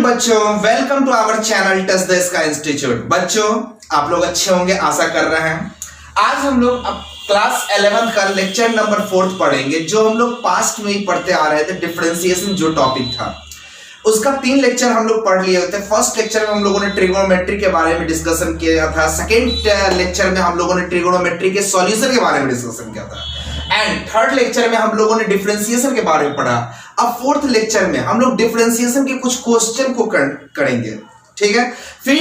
Morning बच्चों, welcome to our channel Touch the Sky Institute. बच्चों आप लोग अच्छे होंगे आशा कर रहे हैं। आज हम लोग अब क्लास 11 का लेक्चर नंबर 4 पढ़ेंगे, जो हम लोग पास्ट में ही पढ़ते आ रहे थे। डिफरेंशिएशन जो टॉपिक था उसका 3 लेक्चर हम लोग पढ़ लिए थे। फर्स्ट लेक्चर में हम लोगों ने ट्रिगोनोमेट्री के बारे में डिस्कशन किया था। सेकेंड लेक्चर में हम लोगों ने ट्रिगोनोमेट्री के सॉल्यूशन के बारे में डिस्कशन किया था। एंड थर्ड लेक्चर में हम लोगों ने डिफरेंशिएशन के बारे में पढ़ा। अब फोर्थ लेक्चर में हम लोग डिफरेंशिएशन के कुछ क्वेश्चन को करेंगे, ठीक है। फिर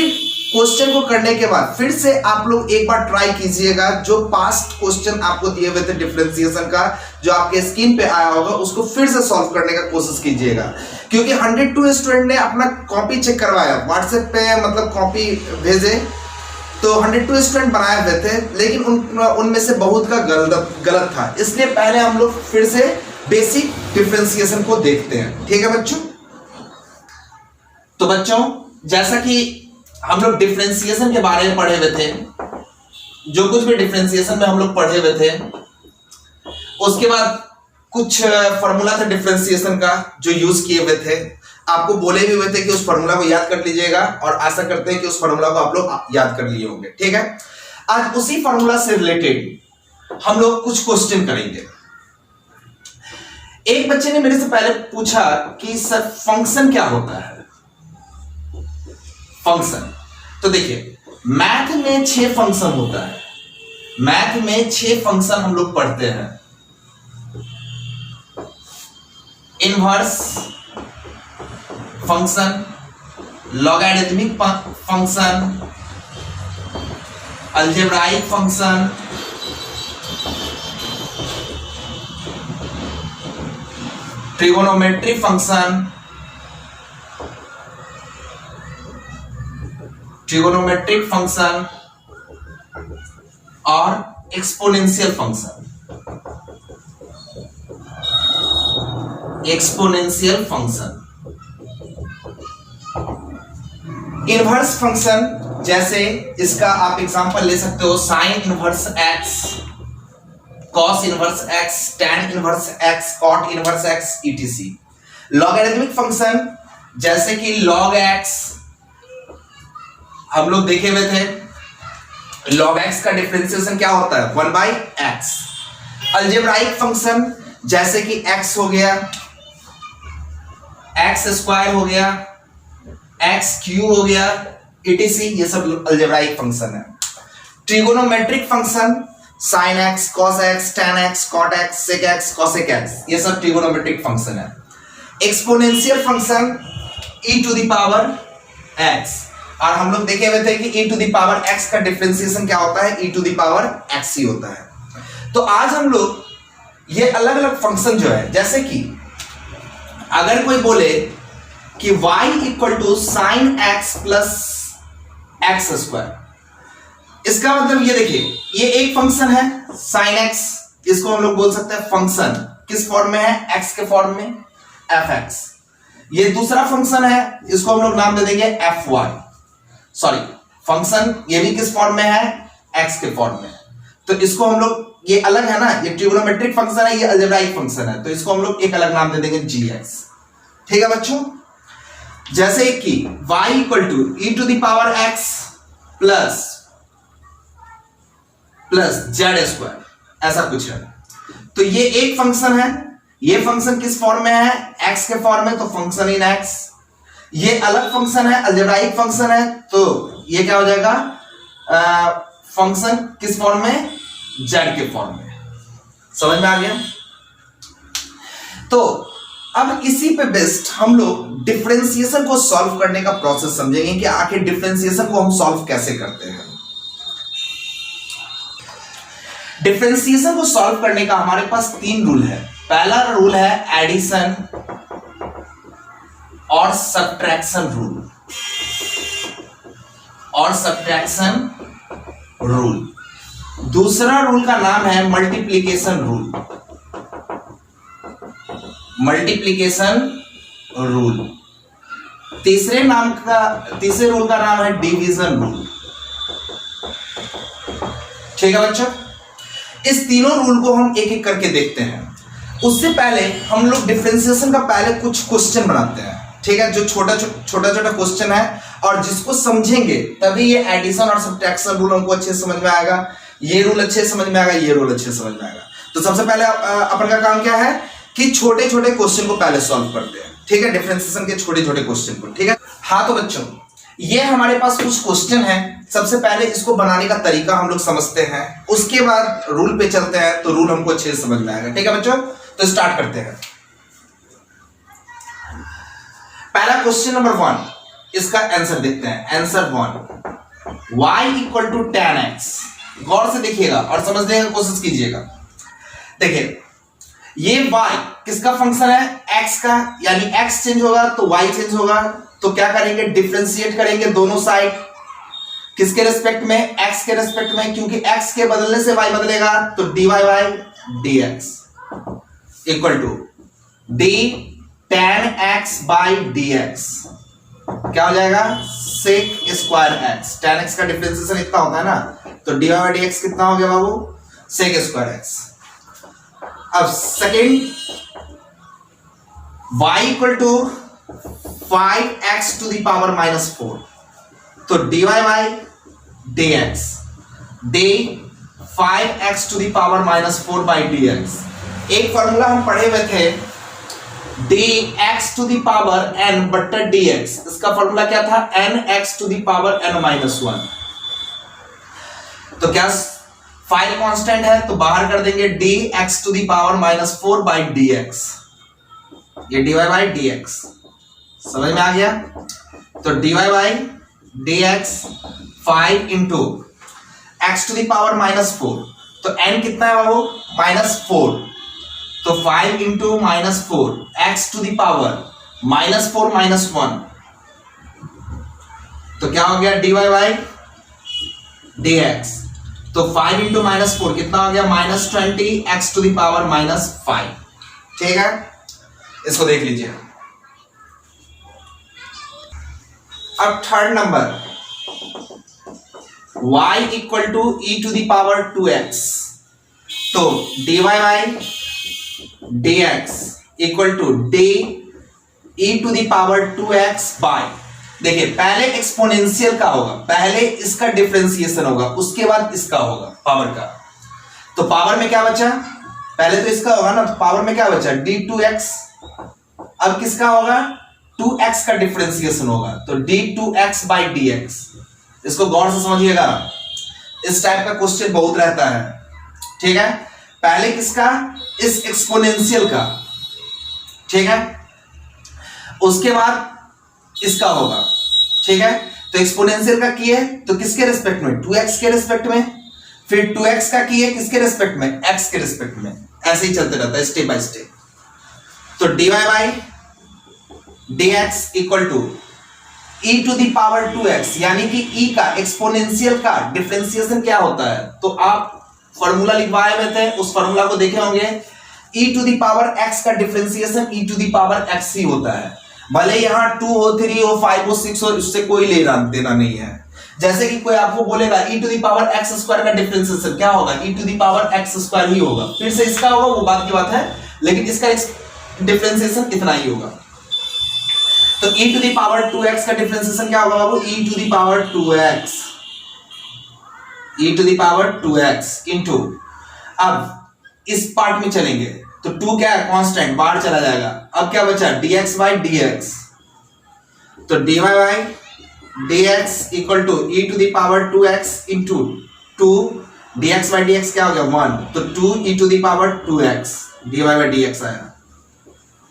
क्वेश्चन को करने के बाद फिर से आप लोग एक बार ट्राई कीजिएगा, जो पास्ट क्वेश्चन आपको दिए हुए थे डिफरेंशिएशन का, जो आपके स्क्रीन पे आया होगा, उसको फिर से सॉल्व करने का कोशिश कीजिएगा। क्योंकि 102 स्टूडेंट ने अपना कॉपी चेक करवाया, व्हाट्सएप पे मतलब कॉपी भेजे, तो 102 स्टूडेंट बनाए हुए थे, लेकिन उनमें से बहुत का गलत था। इसलिए पहले हम लोग फिर से बेसिक डिफरेंशिएशन को देखते हैं, ठीक है बच्चों। तो बच्चों जैसा कि हम लोग डिफरेंशिएशन के बारे में पढ़े हुए थे, जो कुछ भी डिफरेंशिएशन में हम लोग पढ़े हुए थे, उसके बाद कुछ फॉर्मूला था डिफरेंशिएशन का जो यूज किए हुए थे। आपको बोले भी हुए थे कि उस फॉर्मूला को याद कर लीजिएगा, और आशा करते हैं कि उस फॉर्मूला को आप लोग याद कर लिए होंगे, ठीक है। आज उसी फॉर्मूला से रिलेटेड हम लोग कुछ क्वेश्चन करेंगे। एक बच्चे ने मेरे से पहले पूछा कि सर फंक्शन क्या होता है। फंक्शन तो देखिए, मैथ में 6 फंक्शन होता है। मैथ में 6 फंक्शन हम लोग पढ़ते हैं। Inverse function, logarithmic function, algebraic function, trigonometric function, और exponential function. Exponential function, inverse function, जैसे इसका आप एग्जांपल ले सकते हो, sine inverse x, cos inverse x, tan inverse x, cot inverse x, etc। Logarithmic function जैसे कि लॉग एक्स, हम लोग देखे हुए थे। लॉग एक्स का डिफरेंशिएशन क्या होता है, 1/x। अलजेब्राइक फंक्शन जैसे कि x हो गया, x स्क्वायर हो गया, x क्यूब हो गया, etc। ये सब अलजेब्राइक फंक्शन है। Trigonometric function sin x, cos x, tan x, cot x, sec x, cosec x, ये सब ट्रिगोनोमेट्रिक फंक्शन है। Exponential function e to the power x, और हम लोग देखे हुए थे कि e to the power x का डिफरेंशिएशन क्या होता है, e to the power x ही होता है। तो आज हम लोग ये अलग अलग फंक्शन जो है, जैसे कि अगर कोई बोले कि y equal to sine x plus x square, इसका मतलब ये देखिए, ये एक फंक्शन है साइन x, इसको हम लोग बोल सकते हैं फंक्शन किस फॉर्म में है, x के फॉर्म में, fx। ये दूसरा फंक्शन है, इसको हम लोग नाम दे देंगे fy। सॉरी, फंक्शन ये भी किस फॉर्म में है, x के फॉर्म में। तो इसको हम लोग, ये अलग है ना, ये ट्रिगोनोमेट्रिक फंक्शन है, ये अलजेब्राइक फंक्शन है, तो इसको हम लोग एक अलग नाम दे देंगे gx, ठीक है बच्चों। जैसे कि y equal to e to the power x plus z square, ऐसा कुछ है। तो ये एक फंक्शन है, ये फंक्शन किस फॉर्म में है, x के फॉर्म में, तो फंक्शन इन x। ये अलग फंक्शन है, अलजेब्राइक फंक्शन है, तो ये क्या हो जाएगा, फंक्शन किस फॉर्म में, z के फॉर्म में। समझ में आ गया। तो अब इसी पे बेस्ड हम लोग डिफरेंशिएशन को सॉल्व करने का प्रोसेस समझेंगे कि आखिर डिफरेंशिएशन को हम सॉल्व कैसे करते हैं। डिफरेंशिएशन को सॉल्व करने का हमारे पास 3 रूल है। पहला रूल है एडिशन और सब्ट्रैक्शन रूल, दूसरा रूल का नाम है मल्टीप्लिकेशन रूल, तीसरे रूल का नाम है डिवीजन रूल, ठीक है बच्चों। इस तीनों रूल को हम एक एक करके देखते हैं। उससे पहले हम लोग डिफरेंशिएशन का पहले कुछ क्वेश्चन बनाते हैं। ठीक है, जो छोटा छोटा क्वेश्चन है और जिसको समझेंगे तभी ये एडिशन और सब्ट्रैक्शन रूल हमको अच्छे से समझ में आएगा, ये रूल अच्छे से समझ में आएगा, ये रूल अच्छे से समझ में आएगा। तो सबसे पहले अपन का काम क्या है कि छोटे छोटे क्वेश्चन को पहले सॉल्व करते हैं, ठीक है, डिफरेंशिएशन के छोटे छोटे क्वेश्चन को, ठीक है। हाँ तो बच्चों ये हमारे पास कुछ क्वेश्चन है, सबसे पहले इसको बनाने का तरीका हम लोग समझते हैं, उसके बाद रूल पे चलते हैं, तो रूल हमको अच्छे से समझ में आएगा, ठीक है बच्चों। तो स्टार्ट करते हैं। पहला क्वेश्चन नंबर 1, इसका आंसर देखते हैं। Answer 1, y equal to tan x। गौर से देखिएगा और समझने की कोशिश कीजिएगा। देखिए ये y किसका फंक्शन है, x का, यानी x चेंज होगा तो y चेंज होगा। तो क्या करेंगे, डिफरेंशिएट करेंगे दोनों साइड, किसके रेस्पेक्ट में, x के रेस्पेक्ट में, क्योंकि x के बदलने से y बदलेगा। तो dy by dx equal to d tan x by dx क्या हो जाएगा, sec square x। tan x का डिफरेंशिएशन इतना होता है ना, तो dy बाई dx कितना हो गया बाबू, sec स्क्वायर x। अब second y equal to 5x to the power -4, तो dy by dx d 5x to the power -4 by dx। एक फॉर्मूला हम पढ़े हुए थे dx to the power n बट्टा dx, इसका फॉर्मूला क्या था, nx to the power n-1। तो क्या 5 कांस्टेंट है तो बाहर कर देंगे dx to the power -4 by dx, ये dy बाई dx समझ में आ गया। तो dy by dx 5 into x to the power -4, तो n कितना है बाबू, -4, तो 5 into -4 x to the power -4 -1, तो क्या हो गया dy बाई dx। तो 5 इंटू -4 कितना हो गया, -20 x टू द पावर -5, ठीक है। इसको देख लीजिए। अब third number y equal to e to the power 2x, तो dy by dx equal to d e to the power 2x by, देखिए पहले एक्सपोनेंशियल का होगा, पहले इसका डिफरेंशिएशन होगा, उसके बाद इसका होगा पावर का। तो पावर में क्या बचा, पहले तो इसका होगा ना, तो पावर में क्या बचा d2x, अब किसका होगा 2x का डिफरेंशिएशन होगा, तो d2x बाई dx। इसको गौर से समझिएगा, इस टाइप का क्वेश्चन बहुत रहता है, ठीक है। पहले किसका, इस एक्सपोनेंशियल का, ठीक है, उसके बाद इसका होगा, ठीक है। तो एक्सपोनेंशियल का किए तो किसके रिस्पेक्ट में, 2x के रिस्पेक्ट में, फिर 2x का किए किसके रिस्पेक्ट में, x के रिस्पेक्ट में, ऐसे ही चलते रहता है स्टेप बाय स्टेप। तो dy by dx equal to e to the power 2x, यानी कि e का एक्सपोनेंशियल का डिफरेंशिएशन क्या होता है, तो आप फॉर्मूला लिखवाए हुए थे, उस फॉर्मूला को देखे होंगे, e to the power x का differentiation e to the power x ही होता है। भले यहां 2 हो, 3 हो, 5 हो, 6 हो, इससे कोई लेना देना नहीं है। जैसे कि कोई आपको बोलेगा e to the power x square का डिफरेंशिएशन क्या होगा, e to the power x square ही होगा, फिर से इसका होगा वो बात की बात है, लेकिन इसका डिफरेंशिएशन इतना ही होगा। तो e to the power 2x का डिफरेंशिएशन क्या होगा बाबू, e to the power 2x, e to the power 2x into, अब इस पार्ट में चलेंगे तो 2 क्या है, कांस्टेंट, बाहर चला जाएगा। अब क्या बचा, dx बाई dx, तो dy by dx equal to e to the power 2x into 2, dx by dx क्या हो गया 1, तो 2 e to the power 2x dy by dx आया,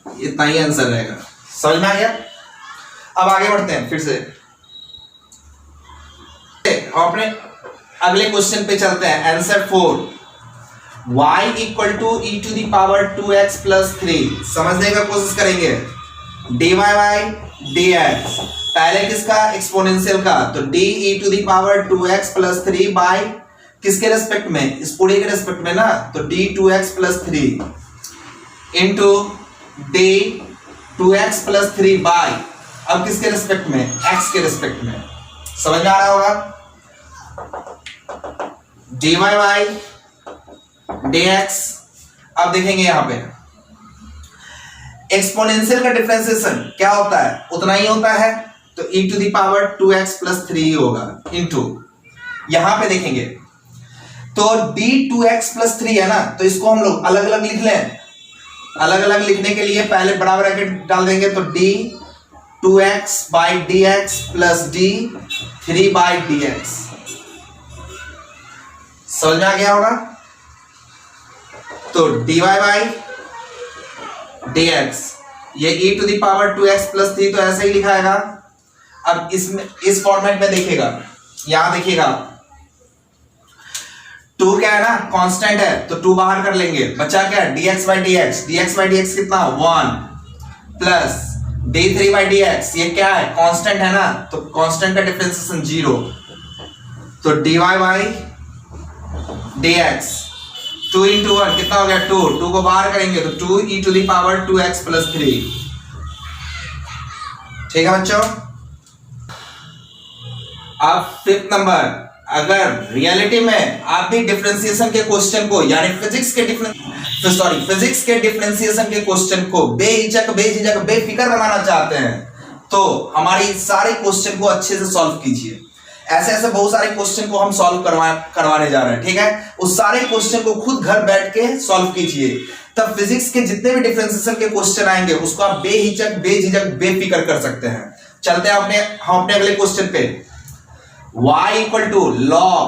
इतना ही आंसर रहेगा। समझ में आ गया। अब आगे बढ़ते हैं फिर से, अपने अगले क्वेश्चन पे चलते हैं। Answer 4, y equal to e to the power 2x plus 3, समझने का कोशिश करेंगे। dy बाई dx, पहले किसका, एक्सपोनेंशियल का, तो d e to the power 2x plus 3 by किसके रेस्पेक्ट में, इस पूरे के रेस्पेक्ट में ना, तो d 2x plus 3 into d 2x plus 3 by, अब किसके रेस्पेक्ट में, x के रेस्पेक्ट में। समझ में आ रहा होगा। dy बाई dx, अब देखेंगे यहां पे एक्सपोनेंशियल का डिफरेंशिएशन क्या होता है, उतना ही होता है, तो e to the power 2x plus 3 होगा इनटू, यहां पे देखेंगे तो d 2x प्लस 3 है ना, तो इसको हम लोग अलग अलग लिख लें। अलग अलग लिखने के लिए पहले बड़ा ब्रैकेट डाल देंगे, तो d 2x by dx plus d 3 by dx। समझ में आ गया होगा। तो dy बाई dx, ये e to the power 2x plus 3 तो ऐसे ही लिखाएगा। अब इसमें इस फॉर्मेट में देखिएगा, यहां देखिएगा 2 क्या है ना, कांस्टेंट है, तो 2 बाहर कर लेंगे, बचा क्या है dx by dx। dx by dx कितना 1 प्लस d3 बाई dx, ये क्या है कांस्टेंट है ना, तो कांस्टेंट का डिफरेंशिएशन 0, तो dy बाई dx 2 इंटू 1 कितना हो गया 2, 2 को बाहर करेंगे तो 2 e to the power 2x plus 3। ठीक है बच्चों। अब फिफ्थ नंबर, अगर रियलिटी में आप भी डिफरेंशिएशन के क्वेश्चन को यानी फिजिक्स के डिफरेंशिएशन के क्वेश्चन को बेहिचक बेफिक्र बनाना चाहते हैं, तो हमारी सारे क्वेश्चन को अच्छे से सॉल्व कीजिए। ऐसे ऐसे बहुत सारे क्वेश्चन को हम सॉल्व करवाने जा रहे हैं, ठीक है। उस सारे क्वेश्चन को खुद घर बैठ के सॉल्व कीजिए, तब फिजिक्स के जितने भी डिफरेंशिएशन के क्वेश्चन आएंगे उसको आप बेझिझक बेफिक्र कर सकते हैं। चलते हैं हम अपने अगले क्वेश्चन पे। y equal to log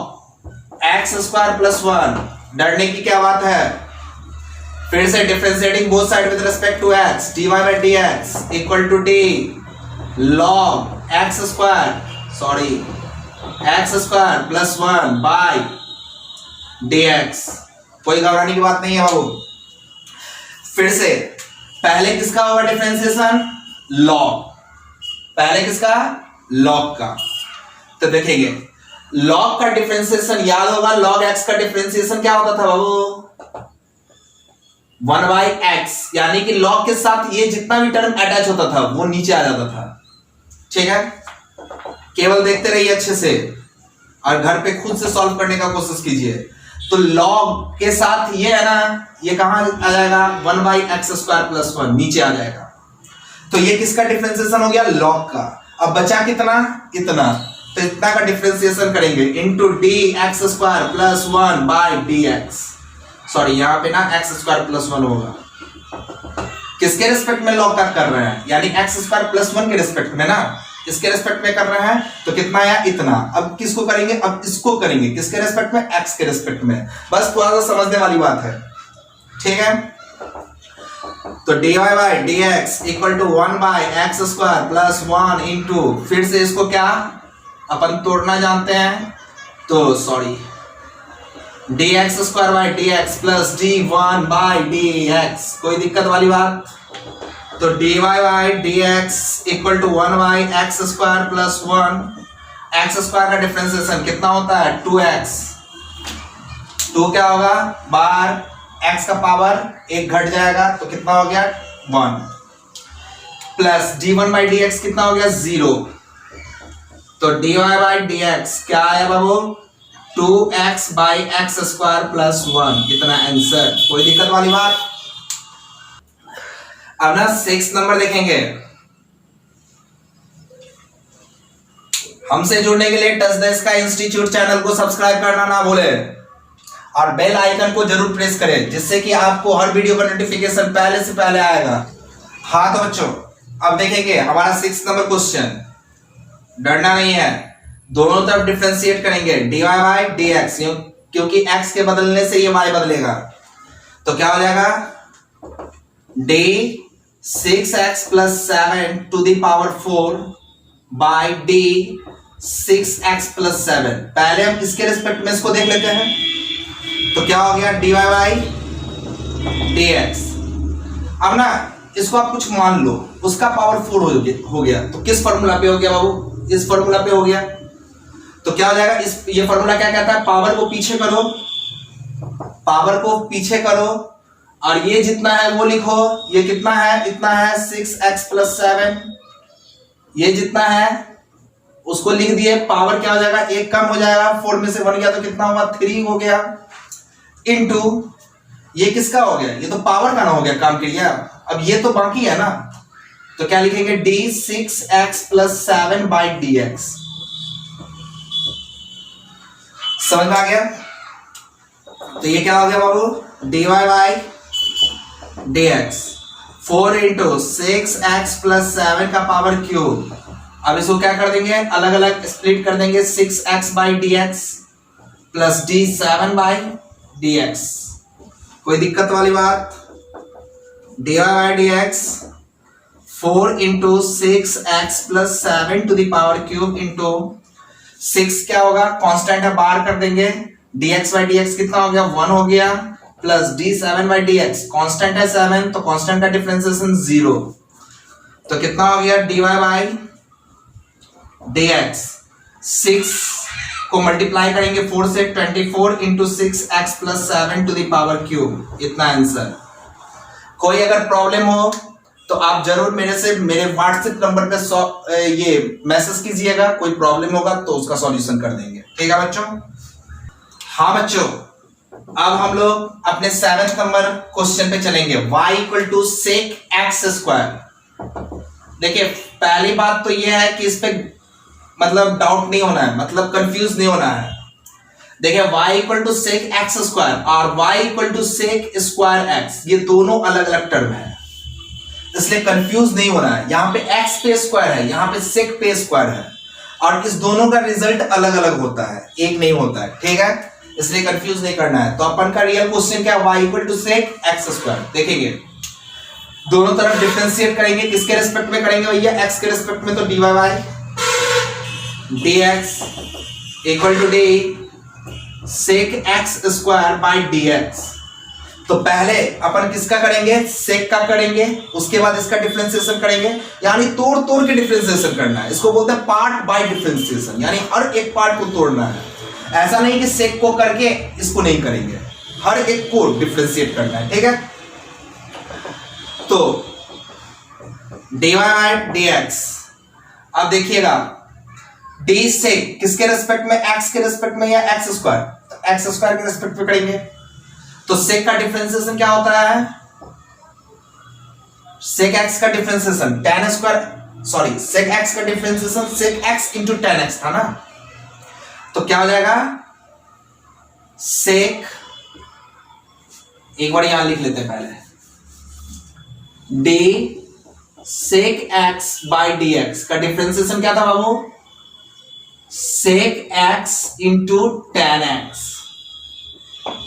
x square plus 1, डरने की क्या बात है। फिर से differentiating both side with respect to x, dy by dx equal to d log x square plus 1 by dx। कोई घबराने की बात नहीं है बाबू। फिर से पहले किसका होगा डिफरेंशिएशन, log, पहले किसका log का। तो देखेंगे log का डिफरेंशिएशन याद होगा, log x का डिफरेंशिएशन क्या होता था बाबू 1 बाई x, यानी कि log के साथ ये जितना भी टर्म अटैच होता था वो नीचे आ जाता था। ठीक है, केवल देखते रहिए अच्छे से और घर पे खुद से सॉल्व करने का कोशिश कीजिए। तो log के साथ ये है ना, ये कहां आ जाएगा 1 बाई एक्स स्क्वायर प्लस 1 नीचे आ जाएगा। तो ये किसका डिफरेंशिएशन हो गया log का। अब बचा कितना, इतना, तो इतना का डिफरेंशिएशन करेंगे into D x square plus 1 by d x. Sorry यहां पे ना एक्स स्क्वायर प्लस 1 होगा, किसके रिस्पेक्ट में log का कर रहे हैं, यानी एक्स स्क्वायर प्लस 1 के रिस्पेक्ट में ना, इसके रिस्पेक्ट में कर रहे हैं, तो कितना आया इतना। अब किसको करेंगे, अब इसको करेंगे किसके रिस्पेक्ट में, एक्स के रिस्पेक्ट में। बस थोड़ा सा समझने वाली बात है, ठीक है। तो dy by dx equal to 1 by x square plus 1 into, फिर से इसको क्या अपन तोड़ना जानते हैं, तो sorry dx square by dx plus d1 by dx। कोई दिक्कत वाली बात, तो dy by dx equal to 1 by x square plus 1, x square का डिफरेंशिएशन कितना होता है 2x, 2 क्या होगा बार x का पावर 1 घट जाएगा तो कितना हो गया 1, प्लस d1 बाई dx कितना हो गया 0, तो dy बाई dx क्या आया बाबू 2x by x square plus 1, कितना आंसर। कोई दिक्कत वाली बात। अब ना 6 नंबर देखेंगे। हमसे जुड़ने के लिए touch the Sky institute channel को सब्सक्राइब करना ना भूलें और बेल आइकन को जरूर प्रेस करें, जिससे कि आपको हर वीडियो का नोटिफिकेशन पहले से पहले आएगा। हाँ तो बच्चों अब देखेंगे हमारा 6 नंबर क्वेश्चन। डरना नहीं है, दोनों तरफ डिफरेंशिएट करेंगे dy बाई dx, क्योंकि x के बदलने से ये y बदलेगा, तो क्या हो जाएगा d 6x plus 7 to the power 4 by d 6x plus 7। पहले हम इसके रिस्पेक्ट में इसको देख लेते हैं, तो क्या हो गया dy बाई dx। अब ना इसको आप कुछ मान लो, उसका पावर 4 हो गया, तो किस फॉर्मूला पे हो गया बाबू, इस फॉर्मूला पे हो गया। तो क्या हो जाएगा, ये फॉर्मूला क्या कहता है, पावर को पीछे करो, पावर को पीछे करो और ये जितना है वो लिखो, ये कितना है, इतना है 6x प्लस 7, ये जितना है उसको लिख दिए, पावर क्या हो जाएगा 1 कम हो जाएगा, 4 में से 1 गया तो कितना हुआ 3 हो गया, इनटू ये किसका हो गया, ये तो पावर का ना हो गया, काम किया। अब ये तो बाकी है ना, तो क्या लिखेंगे d6x प्लस 7 बाई dx। समझ में आ गया? तो ये क्या हो गया बाबू, dy by dx 4 into 6x plus 7 का पावर क्यूब। अब इसको क्या कर देंगे, अलग अलग स्प्लिट कर देंगे, 6x by dx plus d7 by dx। कोई दिक्कत वाली बात? dy by dx 4 into 6x plus 7 to the power cube into 6 क्या होगा, कांस्टेंट है, बाहर कर देंगे, dx बाई dx कितना हो गया, 1 हो गया, plus d7 by dx constant है 7, तो कांस्टेंट का डिफरेंशिएशन 0, तो कितना हो गया dy बाई dx 6 को मल्टीप्लाई करेंगे 4 से, 24 into 6x plus 7 to the power cube, इतना आंसर। कोई अगर प्रॉब्लम हो तो आप जरूर मेरे व्हाट्सएप नंबर पे ये मैसेज कीजिएगा, कोई प्रॉब्लम होगा तो उसका सॉल्यूशन कर देंगे, ठीक है बच्चों? हाँ बच्चों, अब हम लोग अपने 7th नंबर क्वेश्चन पे चलेंगे, y equal to sec x square. देखिए पहली बात तो यह है कि इस पे मतलब डाउट नहीं होना है, मतलब कंफ्यूज नहीं होना है। देखिए y equal to sec x square और y equal to sec square x, ये दोनों अलग अलग टर्म है, इसलिए कंफ्यूज नहीं होना है। यहां पे x पे स्क्वायर है, यहां पे सेक पे स्क्वायर है, और इस दोनों का रिजल्ट अलग अलग होता है, एक नहीं होता है, ठीक है? इसलिए कंफ्यूज नहीं करना है। तो अपन का रियल क्वेश्चन क्या, y equal to sec x square. देखेंगे दोनों तरफ डिफरेंशिएट करेंगे, किसके रिस्पेक्ट में करेंगे भैया, x के रिस्पेक्ट में, तो dy by dx equal to d sec x square by dx। तो पहले अपन किसका करेंगे, सेक का करेंगे, उसके बाद इसका डिफरेंशिएशन करेंगे, यानी तोड़ तोड़ के डिफरेंशिएशन करना है, इसको बोलते हैं पार्ट बाय डिफरेंशिएशन, यानी हर एक पार्ट को तोड़ना है। ऐसा नहीं कि सेक को करके इसको नहीं करेंगे, हर एक को डिफरेंशिएट करना है, ठीक है? तो dy बाय dx, अब देखिएगा d से किसके रेस्पेक्ट में, x के रेस्पेक्ट में या एक्स स्क्वायर, तो एक्स स्क्वायर के रेस्पेक्ट में करेंगे। तो सेक का डिफरेंशिएशन क्या होता है, सेक एक्स का differentiation tan square, sorry sec x का differentiation sec x into tan x था ना, तो क्या हो जाएगा सेक, एक बार यहां लिख लेते हैं पहले, d sec x by dx का डिफरेंशिएशन क्या था बाबू, sec x into tan x,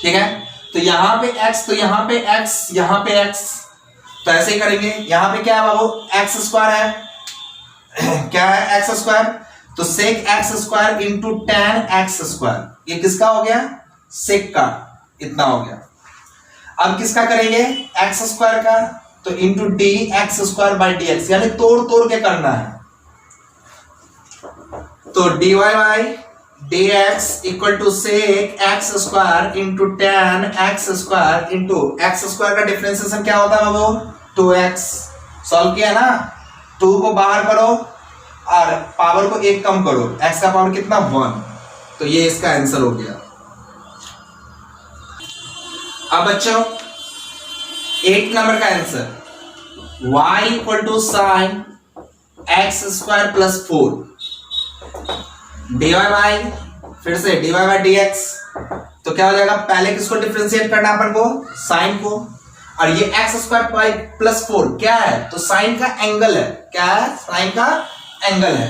ठीक है? तो यहां पे x, तो यहां पे x, यहां पे x, तो ऐसे ही करेंगे। यहां पे क्या है बाबू, एक्स स्क्वायर है, क्या है एक्स स्क्वायर, तो sec x square into tan x square, ये किसका हो गया, सेक का, इतना हो गया। अब किसका करेंगे, एक्स स्क्वायर का, तो into d x square by d x, यानी तोड़ तोड़ के करना है। तो dy by dx equal to sec x square into tan x square into x square का डिफरेंशिएशन क्या होता है बाबू, 2x। सॉल्व किया ना, 2 को बाहर करो और पावर को 1 कम करो, x का पावर कितना, 1, तो ये इसका आंसर हो गया। अब बच्चों 8 नंबर का answer, y equal to sine x square plus 4, dy by, फिर से dy बाई dx, तो क्या हो जाएगा, पहले किसको डिफरेंशिएट करना है अपन को, साइन को, और ये एक्स स्क्वायर बाई प्लस 4 क्या है, तो साइन का एंगल है, क्या है, साइन का एंगल है।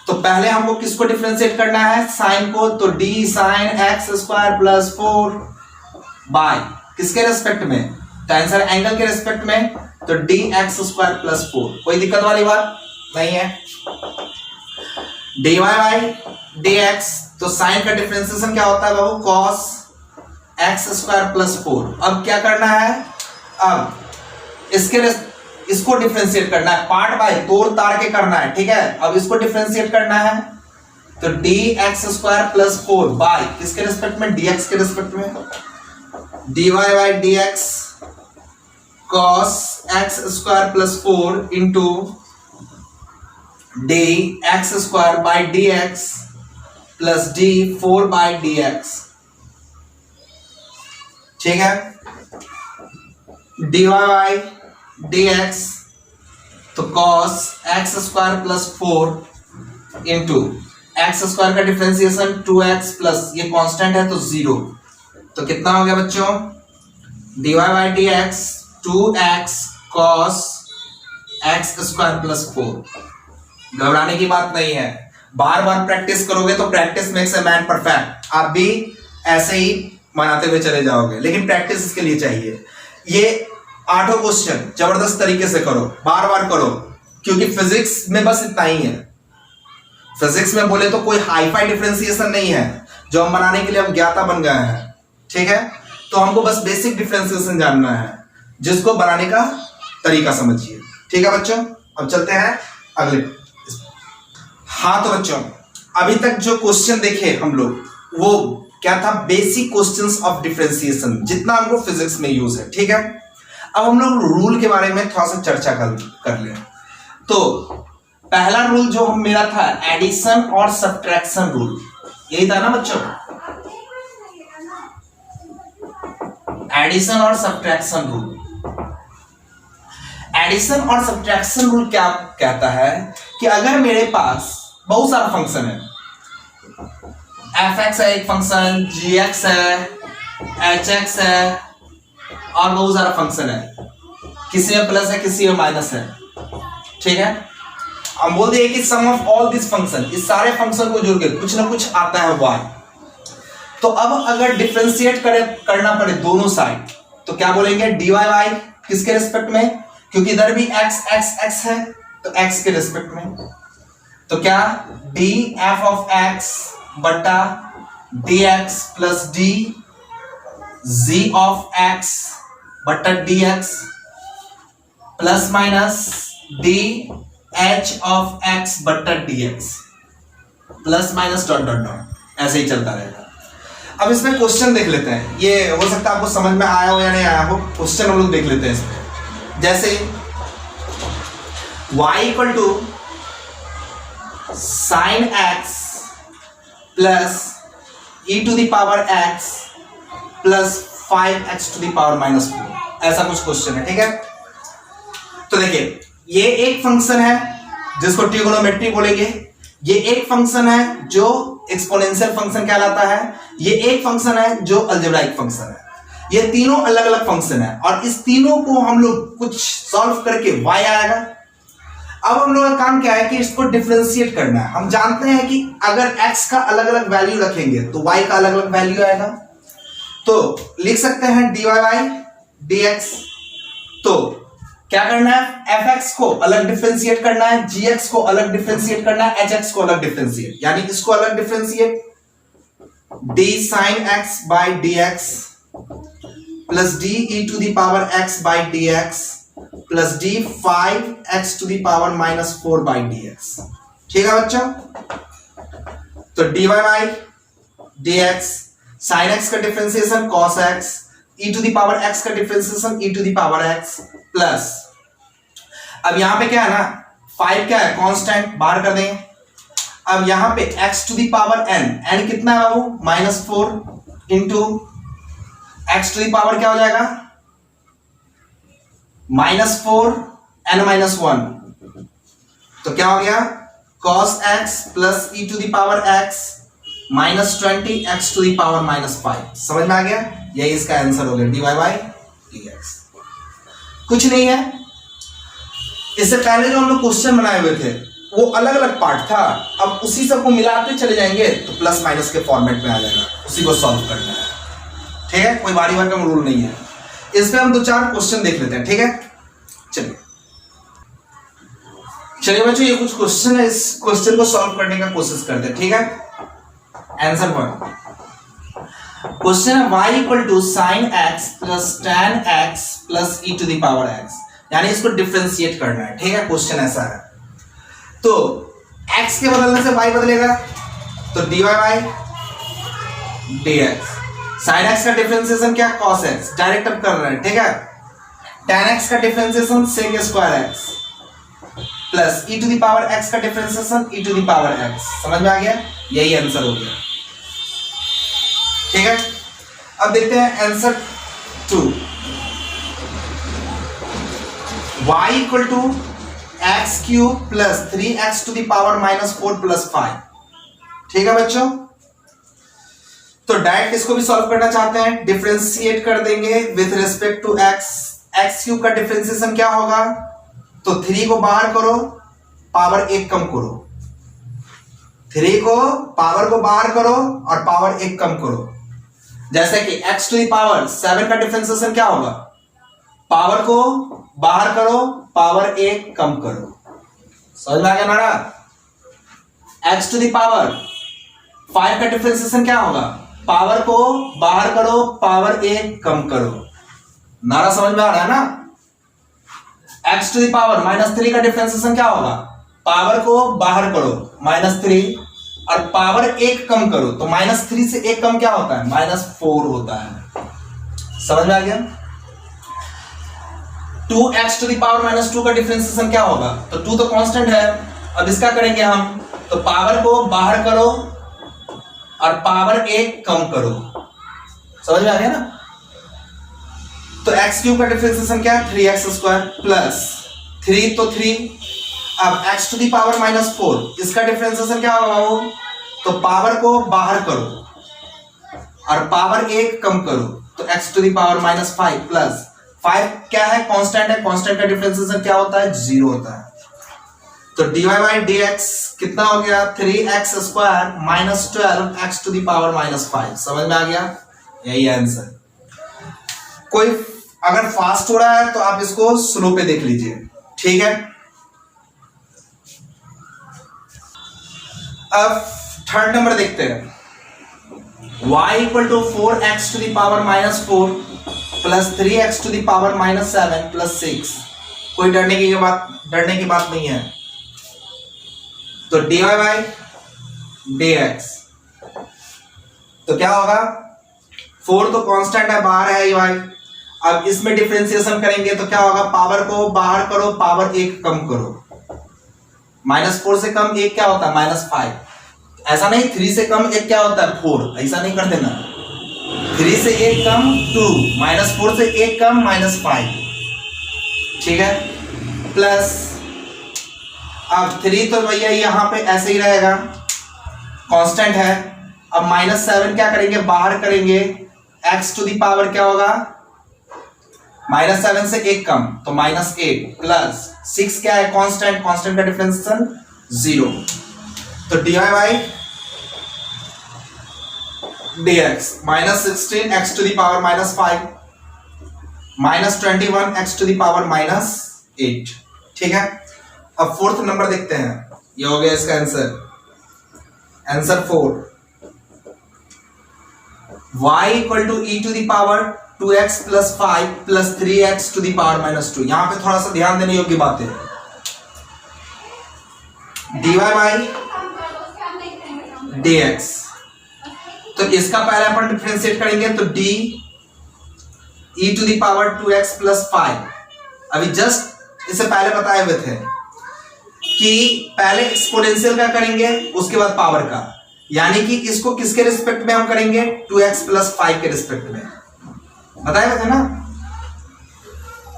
तो पहले हमको किसको डिफरेंशिएट करना है, साइन को, तो d sign x square plus 4 by किसके रेस्पेक्ट में, तो आंसर एंगल के रेस्पेक्ट में, तो डी एक्स स्क्वायर प्लस 4। कोई दिक्कत वाली बात नहीं है। dy बाई dx, तो साइन का डिफरेंशिएशन क्या होता है बाबू, cos एक्स स्क्वायर प्लस 4। अब क्या करना है, अब इसको डिफरेंशिएट करना है, पार्ट बाय तोड़ ताड़ के करना है, ठीक है? अब इसको डिफरेंशिएट करना है, तो d x square plus 4 by किसके रेस्पेक्ट में, dx के रेस्पेक्ट में, dy by dx cos x square plus 4 into d x square by d x plus d 4 by d x, ठीक है? dy बाई dx, तो cos x square plus 4 into x square का differentiation 2x plus ये constant है तो 0, तो कितना हो गया बच्चों dy by dx 2x cos x square plus 4। घबराने की बात नहीं है, बार बार प्रैक्टिस करोगे तो practice makes a man perfect. आप भी ऐसे ही मनाते हुए चले जाओगे, लेकिन प्रैक्टिस इसके लिए चाहिए। ये 8 क्वेश्चन जबरदस्त तरीके से करो, बार बार करो, क्योंकि फिजिक्स में बस इतना ही है। फिजिक्स में बोले तो कोई हाईफाई डिफरेंशिएशन नहीं है जो हम बनाने के लिए हम ज्ञाता बन गए हैं, ठीक है। तो हमको बस बेसिक डिफरेंशिएशन जानना है, जिसको बनाने का तरीका समझिए, ठीक है बच्चों। अब चलते हैं अगले। हाँ तो बच्चों, अभी तक जो क्वेश्चन देखे हम लोग वो क्या था, बेसिक क्वेश्चंस ऑफ डिफरेंशिएशन, जितना हमको फिजिक्स में यूज है, ठीक है। अब हम लोग रूल के बारे में थोड़ा सा चर्चा कर लें। तो पहला रूल जो मेरा था एडिशन और सब्ट्रैक्शन रूल, यही था ना बच्चों, एडिशन और सब्ट्रैक्शन रूल। एडिशन और सब्ट्रैक्शन रूल क्या कहता है कि अगर मेरे पास बहुत सारा फंक्शन है, fx है एक फंक्शन, gx है, hx है और बहुत सारा फंक्शन है, किसी में प्लस है किसी में माइनस है, ठीक है। हम बोल दिए कि सम ऑफ ऑल दिस फंक्शन, इस सारे फंक्शन को जोड़ के कुछ ना कुछ आता है y। तो अब अगर डिफरेंशिएट करना पड़े दोनों साइड तो क्या बोलेंगे dy y किसके रिस्पेक्ट में, क्योंकि इधर भी x है तो x के रिस्पेक्ट में, तो क्या df ऑफ x बटा dx plus d z of x बटा dx plus minus d h of x बटा dx plus minus dot dot dot, ऐसे ही चलता रहेगा। अब इसमें क्वेश्चन देख लेते हैं, ये हो सकता है आपको समझ में आया हो या नहीं आया हो, क्वेश्चन हम लोग देख लेते हैं इसमें। जैसे y equal to sine x plus e to the power x plus 5x to the power minus 4, ऐसा कुछ क्वेश्चन है, ठीक है। तो देखिए ये एक फंक्शन है जिसको ट्रिगोनोमेट्री बोलेंगे, ये एक फंक्शन है जो एक्सपोनेंशियल फंक्शन कहलाता है, ये एक फंक्शन है जो अलजेब्राइक फंक्शन है। ये तीनों अलग अलग फंक्शन है और इस तीनों को हम लोग कुछ सॉल्व करके y आएगा। अब हम लोग का काम क्या है कि इसको डिफरेंशिएट करना है। हम जानते हैं कि अगर x का अलग अलग वैल्यू रखेंगे तो y का अलग अलग वैल्यू आएगा, तो लिख सकते हैं dy बाई dx। तो क्या करना है, fx को अलग डिफरेंशिएट करना है, gx को अलग डिफरेंशिएट करना है, hx को अलग डिफरेंशिएट, यानी इसको अलग differentiate d sin x by dx plus d e to the power x by dx plus d 5x to the power minus 4 by dx, ठीक है बच्चों। तो dy by dx, sin x का differentiation cos x, e to the power x का differentiation e to the power x plus, अब यहां पे क्या है ना 5 क्या है कांस्टेंट, बाहर कर देंगे। अब यहां पे x to the power n कितना है बाबू -4 into x to the power क्या हो जाएगा -4 n माइनस 1, तो क्या हो गया cos x plus e to the power x minus 20 x to the power -5। समझ में आ गया, यही इसका आंसर हो गया dy बाई dx। कुछ नहीं है, इससे पहले जो हम लोग क्वेश्चन बनाए हुए थे वो अलग अलग पार्ट था, अब उसी सबको मिलाते चले जाएंगे तो प्लस माइनस के फॉर्मेट में आ जाएगा, उसी को सॉल्व करना है, ठीक है। कोई बारी बार का रूल नहीं है। इसमें हम 2-4 क्वेश्चन देख लेते हैं, ठीक है। चलिए बच्चों ये कुछ क्वेश्चन है, इस क्वेश्चन को सॉल्व करने का कोशिश करते हैं, ठीक है। आंसर 1 क्वेश्चन है y equal to sine x plus tan x plus e to the power x, यानी इसको डिफरेंशिएट करना है, ठीक है। क्वेश्चन ऐसा है, तो x के बदलने से y बदलेगा, तो dy by dx, sin x का डिफरेंशिएशन क्या cos x, डायरेक्ट अब कर रहे हैं, ठीक है। tan x का differentiation sec square x plus e to the power x का differentiation e to the power x, समझ में आ गया, यही आंसर हो गया, ठीक है। अब देखते हैं answer 2। y equal to x cube plus 3x to the power minus 4 plus 5। ठीक है बच्चों, तो डायरेक्ट इसको भी सॉल्व करना चाहते हैं, डिफरेंशिएट कर देंगे with respect to x। X cube का डिफरेंशिएशन क्या होगा, तो 3 को बाहर करो, पावर 1 कम करो, 3 को पावर को बाहर करो और पावर 1 कम करो। जैसे कि x टू द पावर 7 का डिफरेंशिएशन क्या होगा, पावर को बाहर करो, पावर 1 कम करो। समझ में आ गया नारा। x टू द पावर 5 का डिफरेंशिएशन क्या होगा, पावर को बाहर करो, पावर 1 कम करो। नारा समझ में आ रहा है ना। x टू द पावर -3 का डिफरेंशिएशन क्या होगा, पावर को बाहर करो -3 और पावर 1 कम करो, तो -3 से 1 कम क्या होता है, -4 होता है। समझ में आ गया। 2x टू द पावर -2 का डिफरेंशिएशन क्या होगा, तो 2 तो कांस्टेंट है, अब इसका करेंगे हम, तो पावर को बाहर करो और पावर 1 कम करो। समझ में आ गया ना। तो x क्यूब का डिफरेंशिएशन क्या है, 3x² प्लस 3 तो 3, अब x टू द पावर -4 इसका डिफरेंशिएशन क्या होगा वो, तो पावर को बाहर करो और पावर 1 कम करो, तो x to the power -5 plus 5 क्या है, कांस्टेंट है, कांस्टेंट का डिफरेंशिएशन क्या होता है, 0 होता है। तो dy बाई dx कितना हो गया, 3x² -12x to the power -5। समझ में आ गया, यही आंसर। कोई अगर फास्ट हो रहा है तो आप इसको स्लो पे देख लीजिए, ठीक है। अब थर्ड नंबर देखते हैं। y equal to 4x to the power -4 plus 3x to the power -7 plus 6। कोई डरने की बात नहीं है। तो dy बाई dx तो क्या होगा, 4 तो कांस्टेंट है, बाहर है y। अब इसमें डिफरेंशिएशन करेंगे तो क्या होगा, पावर को बाहर करो, पावर 1 कम करो। -4 से कम 1 क्या होता है, -5। ऐसा नहीं 3 से कम 1 क्या होता है, 4। ऐसा नहीं कर देना, 3 से 1 कम 2, -4 से 1 कम -5। ठीक है, प्लस अब 3 तो भैया यहां पे ऐसे ही रहेगा, कांस्टेंट है। अब -7 क्या करेंगे, बाहर करेंगे, x टू द पावर क्या होगा, -7 से 1 कम तो -8 प्लस 6 क्या है, कांस्टेंट, कांस्टेंट का डिफरेंशिएशन 0। तो dy by dx -16x to the power -5 -21x to the power -8। ठीक है, अब फोर्थ नंबर देखते हैं, ये हो गया इसका answer 4। y equal to e to the power 2x plus 5 plus 3x to the power -2। यहां पे थोड़ा सा ध्यान देने योग्य बातें, dy बाई dx। तो इसका पहले अपन डिफरेंशिएट करेंगे, तो d e to the power 2x plus 5। अभी जस्ट इससे पहले बताए हुए थे कि पहले एक्सपोनेंशियल का करेंगे, उसके बाद पावर का, यानी कि इसको किसके रिस्पेक्ट में हम करेंगे, 2x प्लस 5 के रिस्पेक्ट में बताए हुए थे ना।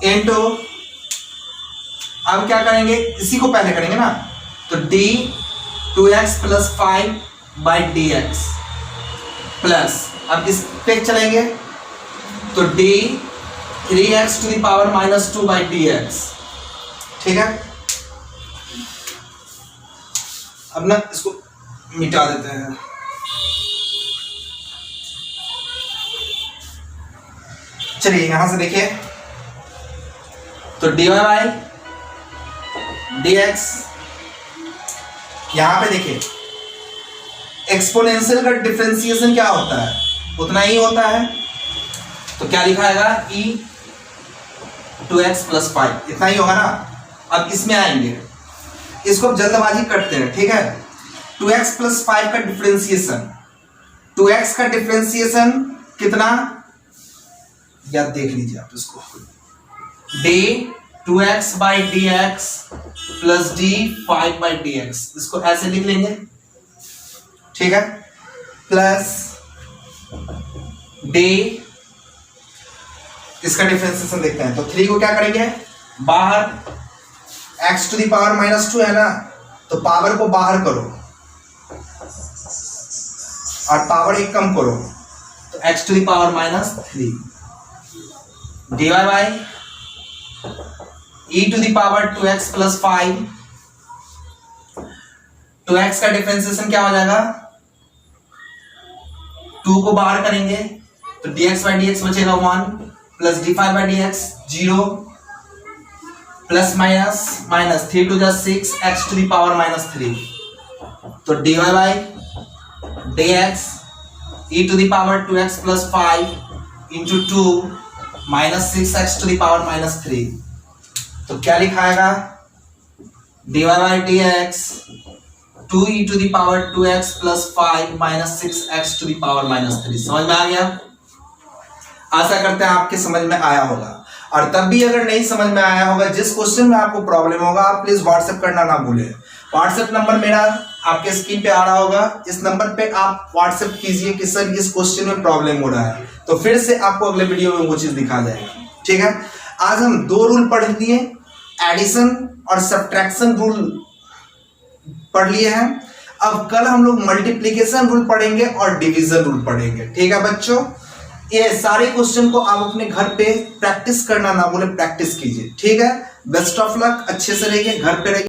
इनटू अब क्या करेंगे, इसी को पहले करेंगे ना, तो d 2x plus 5 by dx plus, अब इस पे चलेंगे तो d 3x to the power -2 by dx। ठीक है, अब ना इसको मिटा देते हैं। चलिए यहां से देखिए, तो dy बाई dx, यहां पे देखिए एक्सपोनेंशियल का डिफरेंशिएशन क्या होता है, उतना ही होता है। तो क्या लिखाएगा, e 2x प्लस 5, इतना ही होगा ना। अब इसमें आएंगे, इसको अब जल्दबाजी करते हैं, ठीक है। 2x प्लस 5 का डिफरेंशिएशन, 2x का डिफरेंशिएशन कितना, याद देख लीजिए आप इसको, d 2x by dx plus d 5 by dx, इसको ऐसे लिख लेंगे, ठीक है, प्लस d, इसका डिफरेंशिएशन देखते हैं। तो 3 को क्या करेंगे, बाहर x टू द पावर -2 है ना, तो पावर को बाहर करो और पावर एक कम करो, तो x to the power -3 divide by e to the power 2x + 5। 2x का डिफरेंशिएशन क्या हो जाएगा, 2 को बाहर करेंगे तो dx/dx बचेगा 1 plus d5/dx 0 plus minus 3 to the 6 x to the power -3, तो dy by dx e to the power 2x + 5 into 2 minus 6x to the power -3, तो क्या लिखाएगा, dy by dx 2e to the power 2x + 5 minus 6x to the power -3। समझ में आ गया? आशा करते हैं आपके समझ में आया होगा। और तब भी अगर नहीं समझ में आया होगा, जिस क्वेश्चन में आपको प्रॉब्लम होगा, आप प्लीज व्हाट्सएप करना ना भूलें। व्हाट्सएप नंबर मेरा आपके स्क्रीन पे आ रहा होगा, इस नंबर पे आप व्हाट्सएप कीजिए कि सर इस क्वेश्चन में प्रॉब्लम हो रहा है, तो फिर से आपको अगले वीडियो में वो चीज दिखा जाएगा। ठीक है, आज हम 2 रूल पढ़ लिए, एडिशन और सब्ट्रैक्शन रूल पढ़ लिए हैं। अब कल हम लोग मल्टीप्लीकेशन रूल पढ़ेंगे और डिवीजन रूल पढ़ेंगे। ठीक है बच्चों, ये सारे क्वेश्चन को आप अपने घर पे प्रैक्टिस करना ना भूले, प्रैक्टिस कीजिए। ठीक है, बेस्ट ऑफ लक, अच्छे से रहिए, घर पे रहिए।